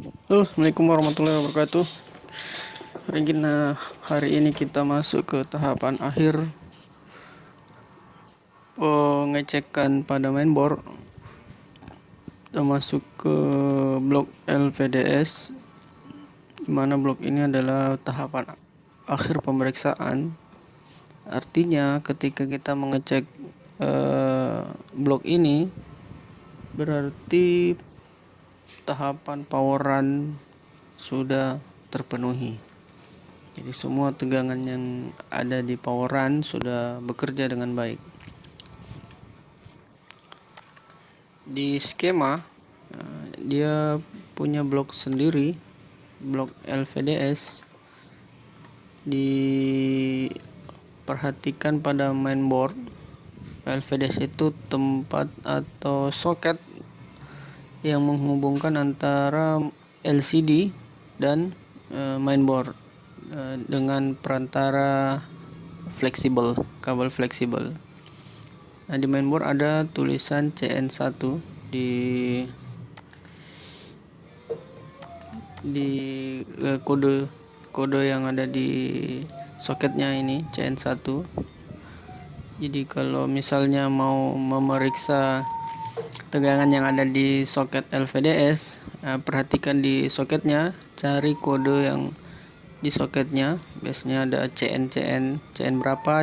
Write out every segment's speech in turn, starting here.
Halo, Assalamualaikum warahmatullahi wabarakatuh. Hari ini kita masuk ke tahapan akhir pengecekan pada mainboard. Kita masuk ke blok LVDS, di mana blok ini adalah tahapan akhir pemeriksaan. Artinya ketika kita mengecek blok ini, berarti tahapan power run sudah terpenuhi. Jadi semua tegangan yang ada di power run sudah bekerja dengan baik. Di skema dia punya blok sendiri, blok LVDS. Diperhatikan pada mainboard, LVDS itu tempat atau soket yang menghubungkan antara LCD dan mainboard dengan perantara fleksibel, kabel fleksibel. Nah, di mainboard ada tulisan CN1 di kode yang ada di soketnya ini CN1. Jadi kalau misalnya mau memeriksa tegangan yang ada di soket LVDS, perhatikan di soketnya, cari kode yang di soketnya. Biasanya ada CN berapa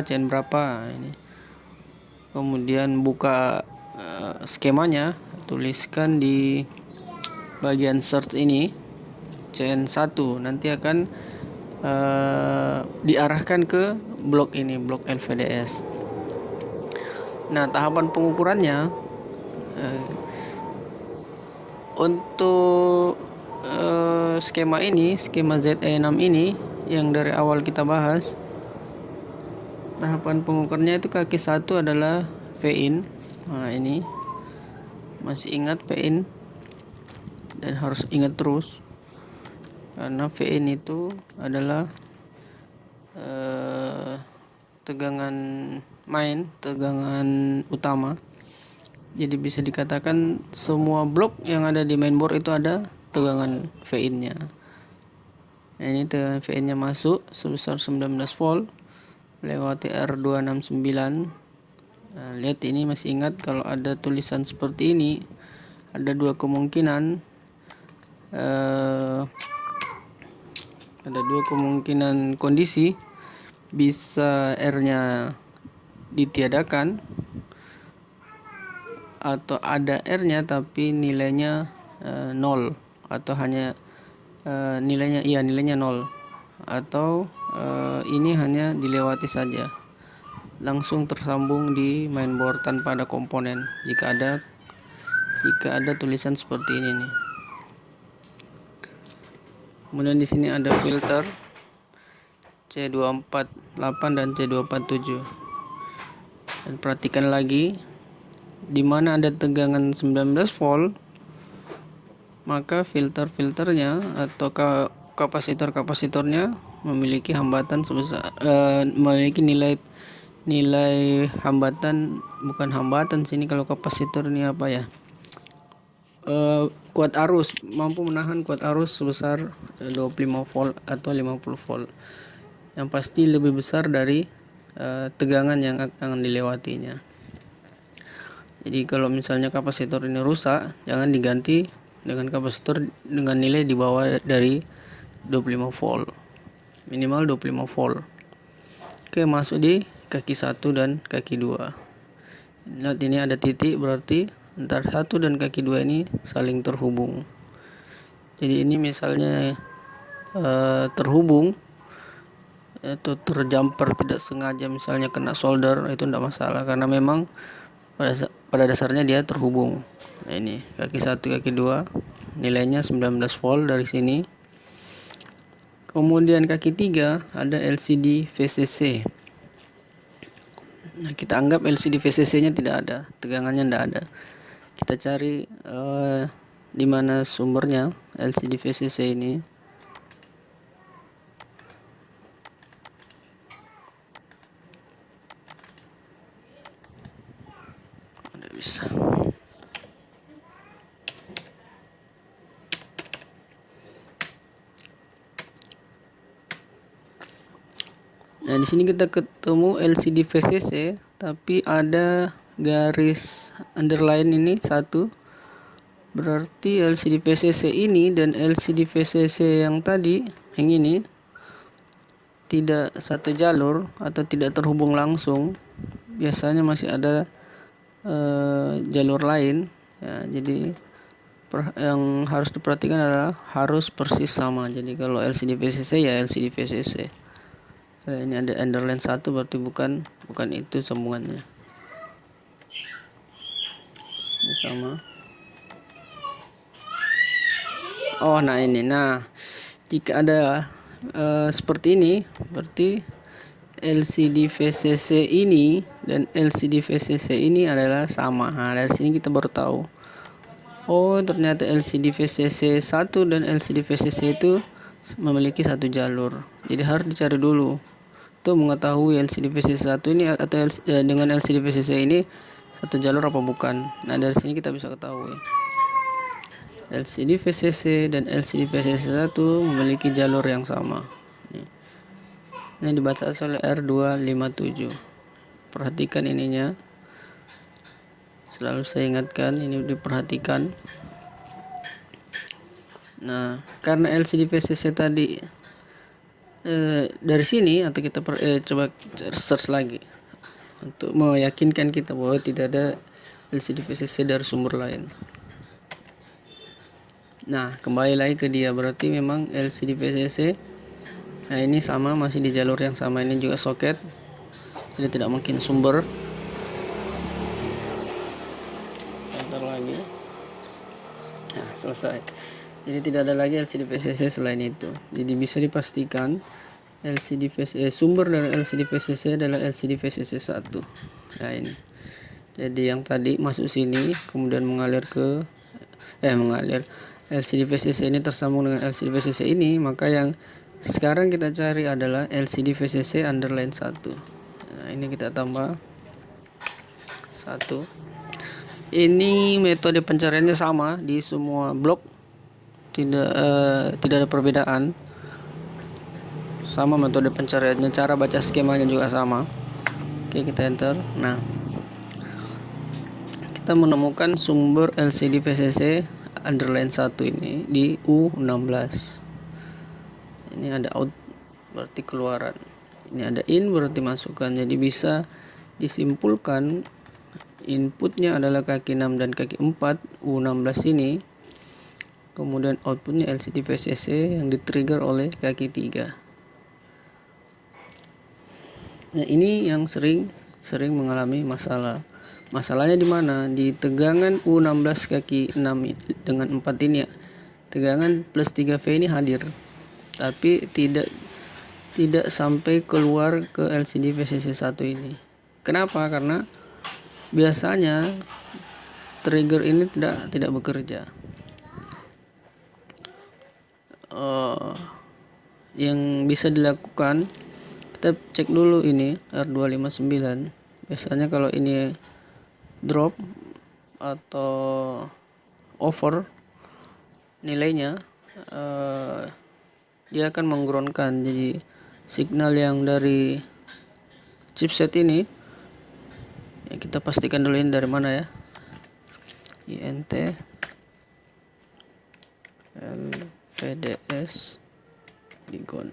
ini. Kemudian buka skemanya, tuliskan di bagian search ini CN1, nanti akan diarahkan ke blok ini, blok LVDS. Nah, tahapan pengukurannya untuk skema ZE6 ini yang dari awal kita bahas, tahapan pengukurnya itu kaki 1 adalah V-in. Nah, ini masih ingat V-in, dan harus ingat terus karena V-in itu adalah tegangan utama. Jadi bisa dikatakan semua blok yang ada di mainboard itu ada tegangan V-in-nya. Nah, ini tegangan V-in-nya masuk sebesar 19 volt lewati R269. Nah, lihat ini, masih ingat kalau ada tulisan seperti ini, ada dua kemungkinan. Ada dua kemungkinan kondisi, bisa R-nya ditiadakan atau ada R-nya tapi nilainya 0, atau hanya nilainya 0, atau ini hanya dilewati saja, langsung tersambung di mainboard tanpa ada komponen. Jika ada tulisan seperti ini nih. Kemudian di sini ada filter C248 dan C247. Dan perhatikan lagi, di mana ada tegangan 19 volt, maka filternya atau kapasitornya memiliki hambatan sebesar memiliki nilai hambatan, bukan hambatan sini, kalau kapasitor ini apa ya, kuat arus, mampu menahan kuat arus sebesar 25 volt atau 50 volt, yang pasti lebih besar dari tegangan yang akan dilewatinya. Jadi kalau misalnya kapasitor ini rusak, jangan diganti dengan kapasitor dengan nilai di bawah dari 25 volt, minimal 25 volt. Oke, masuk di kaki 1 dan kaki 2. Lihat, ini ada titik, berarti antara 1 dan kaki 2 ini saling terhubung. Jadi ini misalnya terhubung atau terjumper tidak sengaja, misalnya kena solder, itu tidak masalah karena memang pada dasarnya dia terhubung. Nah, ini kaki 1 kaki 2 nilainya 19 volt dari sini. Kemudian kaki 3 ada LCD VCC. Nah, kita anggap LCD VCC nya tidak ada, tegangannya tidak ada. Kita cari di mana sumbernya LCD VCC ini. Tidak bisa. Nah, di sini kita ketemu LCD VCC, tapi ada garis underline ini satu. Berarti LCD VCC ini dan LCD VCC yang tadi, yang ini, tidak satu jalur atau tidak terhubung langsung. Biasanya masih ada jalur lain. Ya, jadi yang harus diperhatikan adalah harus persis sama. Jadi kalau LCD VCC ya LCD VCC. Ini ada underline satu, berarti bukan itu sambungannya. Ini sama. Oh, nah ini. Nah, jika ada seperti ini, berarti LCD VCC ini dan LCD VCC ini adalah sama. Nah, dari sini kita baru tahu. Oh, ternyata LCD VCC 1 dan LCD VCC itu memiliki satu jalur. Jadi harus dicari dulu. Untuk mengetahui LCD VCC 1 ini atau dengan LCD VCC ini satu jalur apa bukan. Nah, dari sini kita bisa ketahui. LCD VCC dan LCD VCC 1 memiliki jalur yang sama. Ini dibaca oleh R257. Perhatikan ininya. Selalu saya ingatkan, ini diperhatikan. Nah, karena LCD VCC tadi dari sini, atau kita coba search lagi untuk meyakinkan kita bahwa tidak ada LCD VCC dari sumber lain. Nah, kembali lagi ke dia, berarti memang LCD VCC. Nah, ini sama, masih di jalur yang sama. Ini juga soket, jadi tidak mungkin sumber. Bentar lagi. Nah, selesai. Jadi tidak ada lagi LCD VCC selain itu. Jadi bisa dipastikan LCD VCC, sumber dari LCD VCC adalah LCD VCC 1. Nah, ini. Jadi yang tadi masuk sini kemudian mengalir LCD VCC ini tersambung dengan LCD VCC ini, maka yang sekarang kita cari adalah LCD VCC underline 1. Nah, ini kita tambah 1. Ini metode pencariannya sama di semua blok. Tidak ada perbedaan. Sama metode pencariannya, cara baca skemanya juga sama. Oke, kita enter. Nah, kita menemukan sumber LCD VCC underline 1 ini di U16. Ini ada out, berarti keluaran. Ini ada in, berarti masukan. Jadi bisa disimpulkan inputnya adalah kaki 6 dan kaki 4 U16 ini. Kemudian outputnya LCD VCC yang di-trigger oleh kaki 3. Nah, ini yang sering mengalami masalah. Masalahnya di mana? Di tegangan U16 kaki 6 dengan 4 ini ya. Tegangan plus 3V ini hadir. Tapi tidak sampai keluar ke LCD VCC 1 ini. Kenapa? Karena biasanya trigger ini tidak bekerja. Yang bisa dilakukan, kita cek dulu ini R259. Biasanya kalau ini drop atau over nilainya, dia akan menggroundkan. Jadi signal yang dari chipset ini ya, kita pastikan dulu ini dari mana ya. INT LVDS Digon,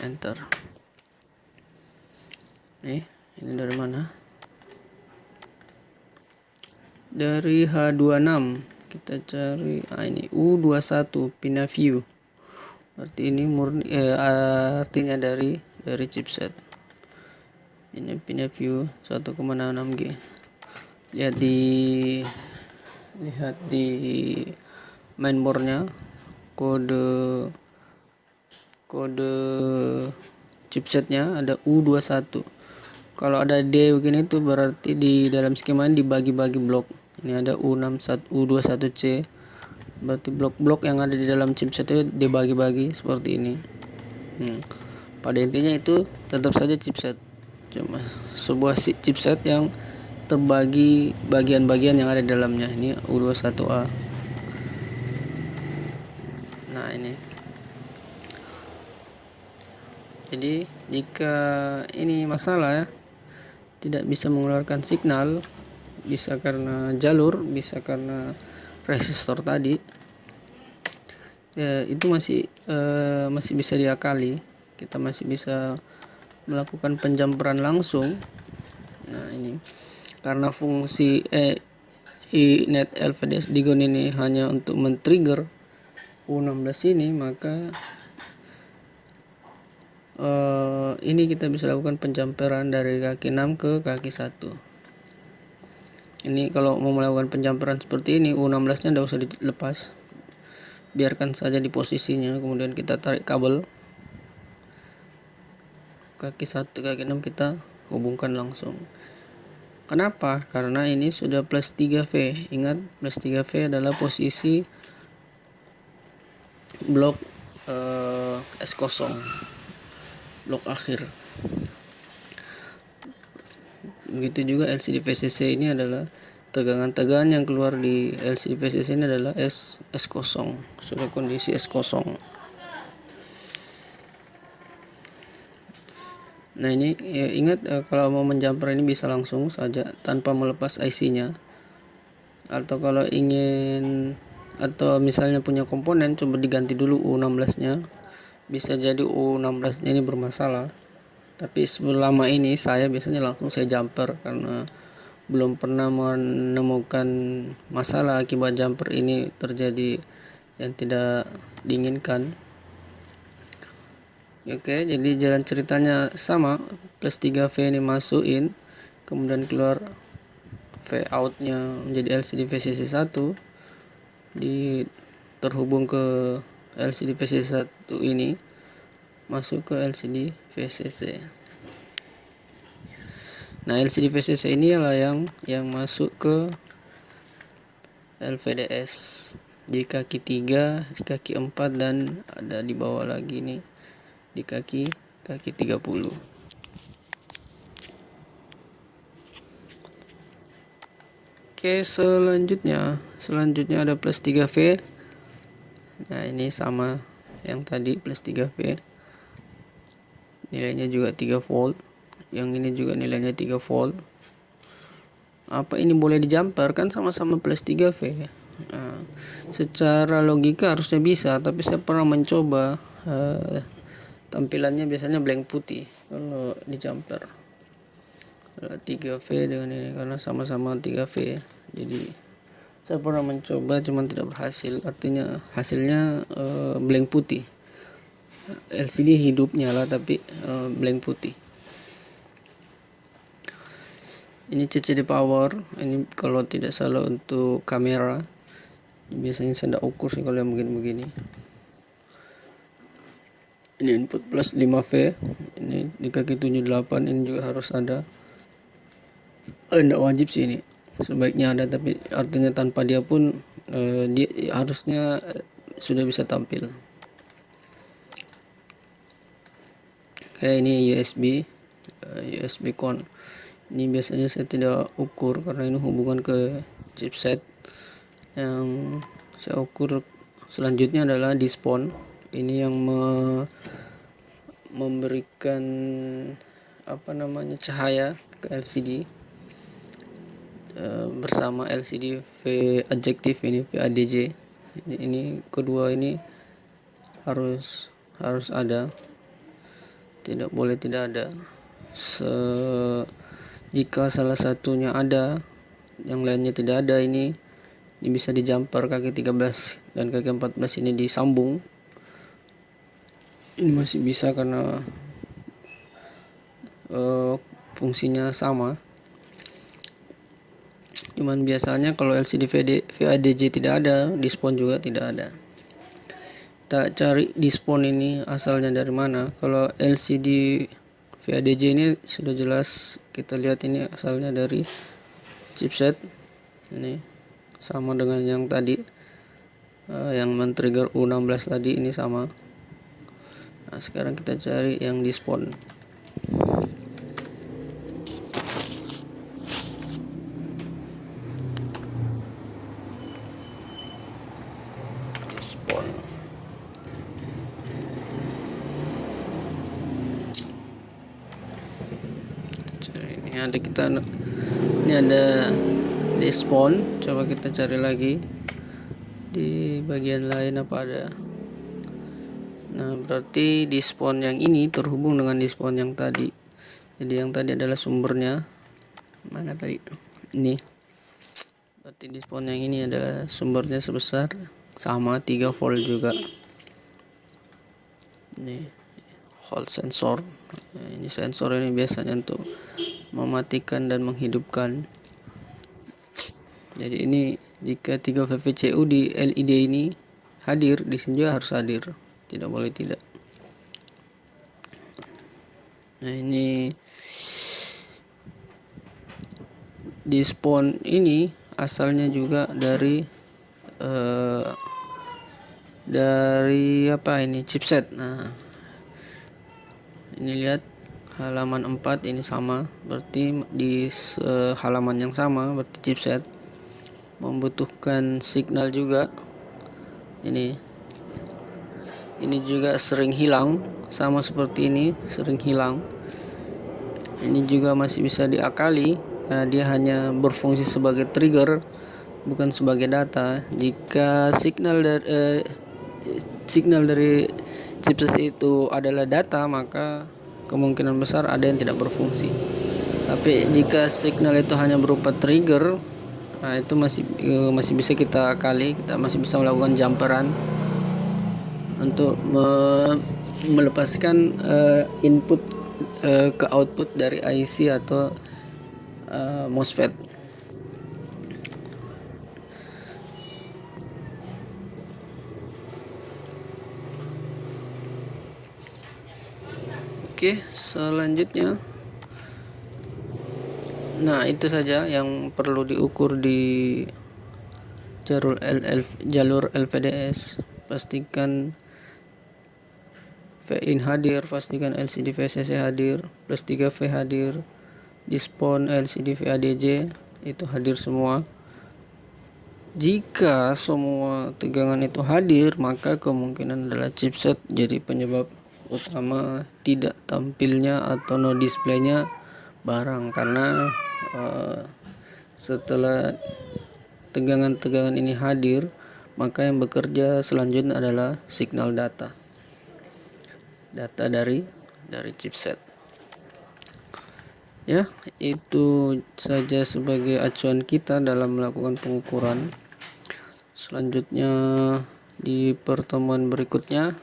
enter. Ini dari mana? Dari H26 kita cari. Ini U21 PinaView. Berarti ini murni artinya dari chipset. Ini PinaView 1,66G. Lihat di mainboardnya, kode chipsetnya ada U21. Kalau ada D begini itu berarti di dalam skema ini dibagi-bagi blok. Ini ada U21C. Berarti blok-blok yang ada di dalam chipset itu dibagi-bagi seperti ini. Pada intinya itu tetap saja chipset. Cuma sebuah chipset yang terbagi bagian-bagian yang ada di dalamnya. Ini U21A. Nah, ini. Jadi jika ini masalah ya, tidak bisa mengeluarkan signal, bisa karena jalur, bisa karena resistor tadi, ya, itu masih bisa diakali. Kita masih bisa melakukan penjamperan langsung. Nah, ini karena fungsi iNet LVDS Digon ini hanya untuk men-trigger U16 ini, maka ini kita bisa lakukan penjamperan dari kaki 6 ke kaki 1. Ini kalau mau melakukan penjamperan seperti ini, U16 nya tidak usah dilepas, biarkan saja di posisinya, kemudian kita tarik kabel kaki 1 kaki 6, kita hubungkan langsung. Kenapa? Karena ini sudah plus 3V. Ingat, plus 3V adalah posisi blok S0, blok akhir. Begitu juga LCD VCC ini adalah tegangan-tegangan yang keluar di LCD VCC ini adalah S0, sudah kondisi S0. Nah, ini ya, ingat, kalau mau menjamper ini bisa langsung saja tanpa melepas IC-nya. Atau kalau ingin, atau misalnya punya komponen, coba diganti dulu U16-nya. Bisa jadi U16-nya ini bermasalah. Tapi selama ini saya biasanya langsung saya jumper, karena belum pernah menemukan masalah akibat jumper ini terjadi yang tidak diinginkan. Oke, jadi jalan ceritanya sama, plus 3V ini masukin, kemudian keluar V outnya menjadi LCD VCC 1, terhubung ke LCD VCC 1 ini, masuk ke LCD VCC. Nah, LCD VCC ini adalah yang masuk ke LVDS di kaki 3, di kaki 4, dan ada di bawah lagi nih di kaki 30. Oke, selanjutnya ada plus 3V. Nah, ini sama yang tadi, plus 3V, nilainya juga 3 volt. Yang ini juga nilainya 3 volt. Apa ini boleh dijumper? Kan sama-sama plus 3V. Nah, secara logika harusnya bisa, tapi saya pernah mencoba, tampilannya biasanya blank putih kalau dijumper. 3V dengan ini karena sama-sama 3V. Jadi saya pernah mencoba cuman tidak berhasil, artinya hasilnya blank putih. LCD hidup nyala tapi blank putih. Ini CCD power, ini kalau tidak salah untuk kamera. Biasanya saya tidak ukur sih kalau yang begini-begini. Ini input plus 5V, ini di kaki 78, ini juga harus ada. Tidak wajib sih ini, sebaiknya ada, tapi artinya tanpa dia pun dia harusnya sudah bisa tampil. Kayak ini USB con. Ini biasanya saya tidak ukur karena ini hubungan ke chipset. Yang saya ukur selanjutnya adalah dispon. Ini yang memberikan cahaya ke LCD bersama LCD V adjektif ini, VADJ. Ini kedua ini harus ada, tidak boleh tidak ada. Jika salah satunya ada, yang lainnya tidak ada, ini bisa dijumper kaki 13 dan kaki 14 ini disambung. Ini masih bisa karena fungsinya sama. Cuman biasanya kalau LCD VADJ tidak ada, dispon juga tidak ada. Kita cari dispon ini asalnya dari mana. Kalau LCD VADJ ini sudah jelas, kita lihat ini asalnya dari chipset. Ini sama dengan yang tadi, yang men-trigger U16 tadi, ini sama. Nah, sekarang kita cari yang dispon. Ini ada display. Coba kita cari lagi di bagian lain apa ada. Nah, berarti display yang ini terhubung dengan display yang tadi. Jadi yang tadi adalah sumbernya. Mana tadi? Ini. Berarti display yang ini adalah sumbernya sebesar sama 3 volt juga. Ini Hall sensor. Nah, ini sensor ini biasanya untuk mematikan dan menghidupkan. Jadi ini jika 3 VVCU di LED ini hadir, di sini juga harus hadir, tidak boleh tidak. Nah, ini display ini asalnya juga dari apa ini, chipset. Nah, ini lihat halaman 4 ini sama, berarti di halaman yang sama, berarti chipset membutuhkan signal juga. Ini juga sering hilang, sama seperti ini sering hilang. Ini juga masih bisa diakali karena dia hanya berfungsi sebagai trigger, bukan sebagai data. Jika signal dari chipset itu adalah data, maka kemungkinan besar ada yang tidak berfungsi. Tapi jika signal itu hanya berupa trigger, nah itu masih bisa kita akali, kita masih bisa melakukan jumperan untuk melepaskan input ke output dari IC atau MOSFET. Oke, selanjutnya, nah itu saja yang perlu diukur di jalur LVDS. Pastikan Vin hadir, pastikan LCD VCC hadir, plus 3V hadir, display LCD VADJ itu hadir semua. Jika semua tegangan itu hadir, maka kemungkinan adalah chipset jadi penyebab utama tidak tampilnya atau no displaynya barang, karena setelah tegangan-tegangan ini hadir, maka yang bekerja selanjutnya adalah signal data dari chipset. Ya, itu saja sebagai acuan kita dalam melakukan pengukuran. Selanjutnya di pertemuan berikutnya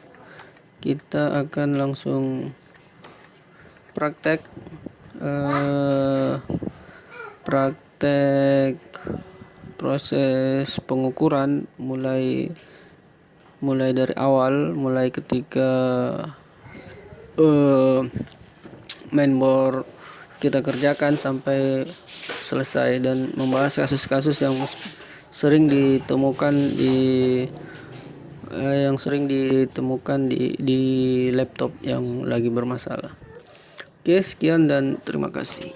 kita akan langsung praktek proses pengukuran mulai dari awal, mulai ketika mainboard kita kerjakan sampai selesai, dan membahas kasus-kasus yang sering ditemukan di laptop yang lagi bermasalah. Oke, sekian dan terima kasih.